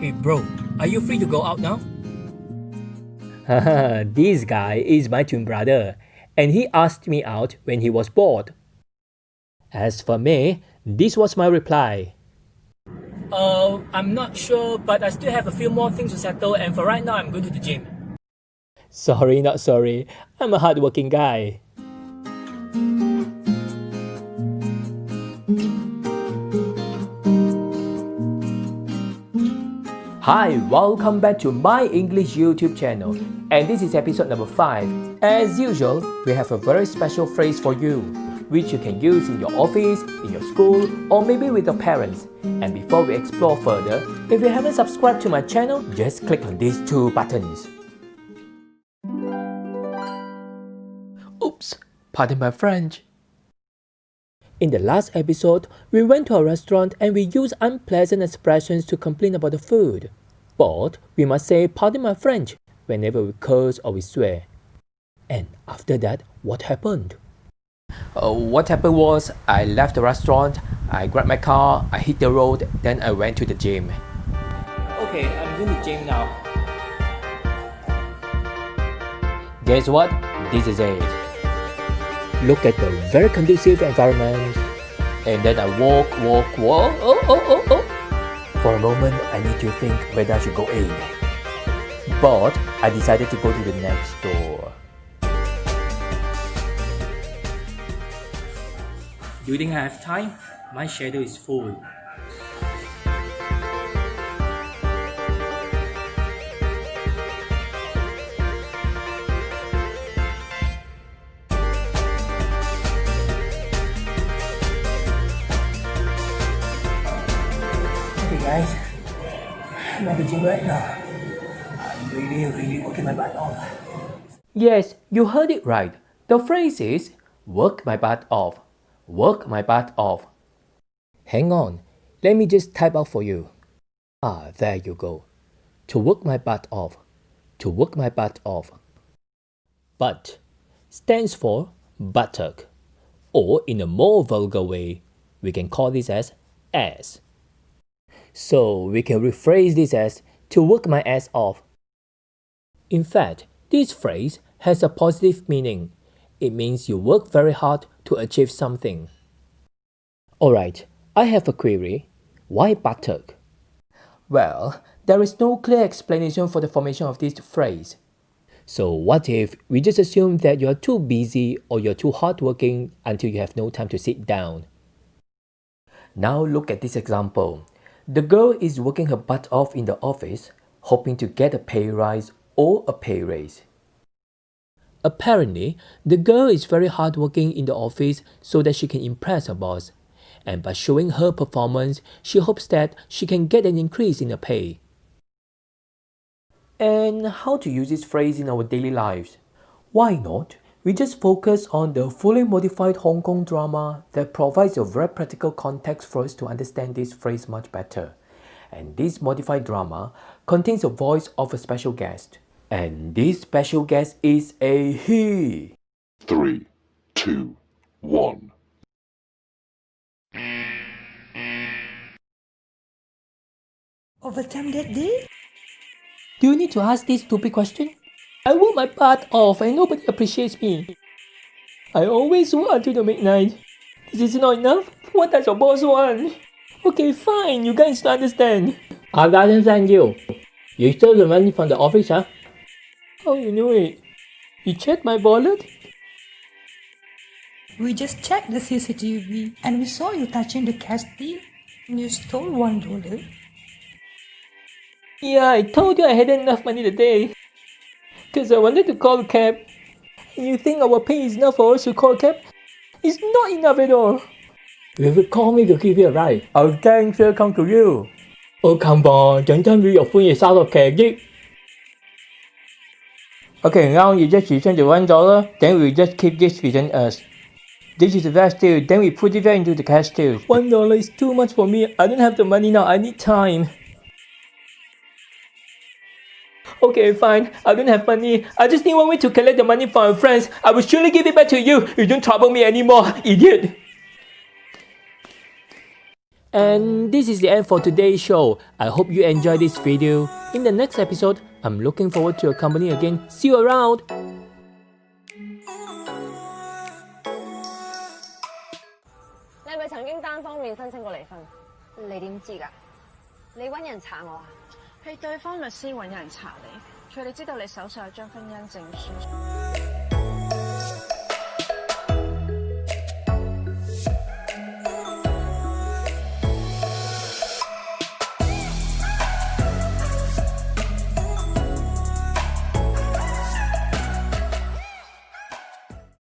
Hey bro, are you free to go out now? This guy is my twin brother, and he asked me out when he was bored. As for me, this was my reply. I'm not sure, but I still have a few more things to settle, and for right now, I'm going to the gym. Sorry, not sorry. I'm a hardworking guy. Hi, welcome back to My English YouTube channel, and this is episode number 5. As usual, we have a very special phrase for you, which you can use in your office, in your school, or maybe with your parents. And before we explore further, if you haven't subscribed to my channel, just click on these 2 buttons. Oops, pardon my French. In the last episode, we went to a restaurant and we used unpleasant expressions to complain about the food. But we must say pardon my French whenever we curse or we swear. And after that, what happened? What happened was I left the restaurant, I grabbed my car, I hit the road, then I went to the gym. Okay, I'm going to the gym now. Guess what? This is it. Look at the very conducive environment. And then I walk. For a moment, I need to think whether I should go in. But I decided to go to the next door. Do you think I have time? My schedule is full. Okay guys, I'm at the gym right now. I'm really working my butt off. Yes, you heard it right. The phrase is work my butt off. Work my butt off. Hang on, let me just type out for you. There you go. To work my butt off. To work my butt off. Butt stands for buttock. Or in a more vulgar way, we can call this as ass. So we can rephrase this as to work my ass off. In fact, this phrase has a positive meaning. It means you work very hard to achieve something. Alright, I have a query. Why buttock? Well, there is no clear explanation for the formation of this phrase. So what if we just assume that you're too busy or you're too hardworking until you have no time to sit down? Now look at this example. The girl is working her butt off in the office, hoping to get a pay rise or a pay raise. Apparently, the girl is very hardworking in the office so that she can impress her boss. And by showing her performance, she hopes that she can get an increase in her pay. And how to use this phrase in our daily lives? Why not? We just focus on the fully modified Hong Kong drama that provides a very practical context for us to understand this phrase much better. And this modified drama contains the voice of a special guest. And this special guest is a he. 3, 2, 1. Overtime that day? Do you need to ask this stupid question? I work my butt off and nobody appreciates me. I always work until the midnight. This is not enough? What does your boss want? Okay, fine, you guys don't understand. I understand you. You stole the money from the office, huh? How you knew it? You checked my wallet? We just checked the CCTV and we saw you touching the cash till and you stole $1. Yeah, I told you I hadn't enough money today. Cause I wanted to call a cab. And you think our pay is enough for us to call a cab? It's not enough at all. If you call me to give you a ride, I'll damn sure come to you. Oh come on, 陣間要肉歡嘢收落劇啫。Okay, now you just return the $1, then we just keep this within us. This is the best deal, then we put it right into the cash till. $1 is too much for me. I don't have the money now, I need time. Okay, fine. I don't have money. I just need one way to collect the money from my friends. I will surely give it back to you. You don't trouble me anymore, idiot. And this is the end for today's show. I hope you enjoyed this video. In the next episode, I'm looking forward to your company again. See you around. 你係咪曾經單方面申請過離婚？你點知㗎？你揾人查我啊？係對方律師揾人查你，佢哋知道你手上有張婚姻證書。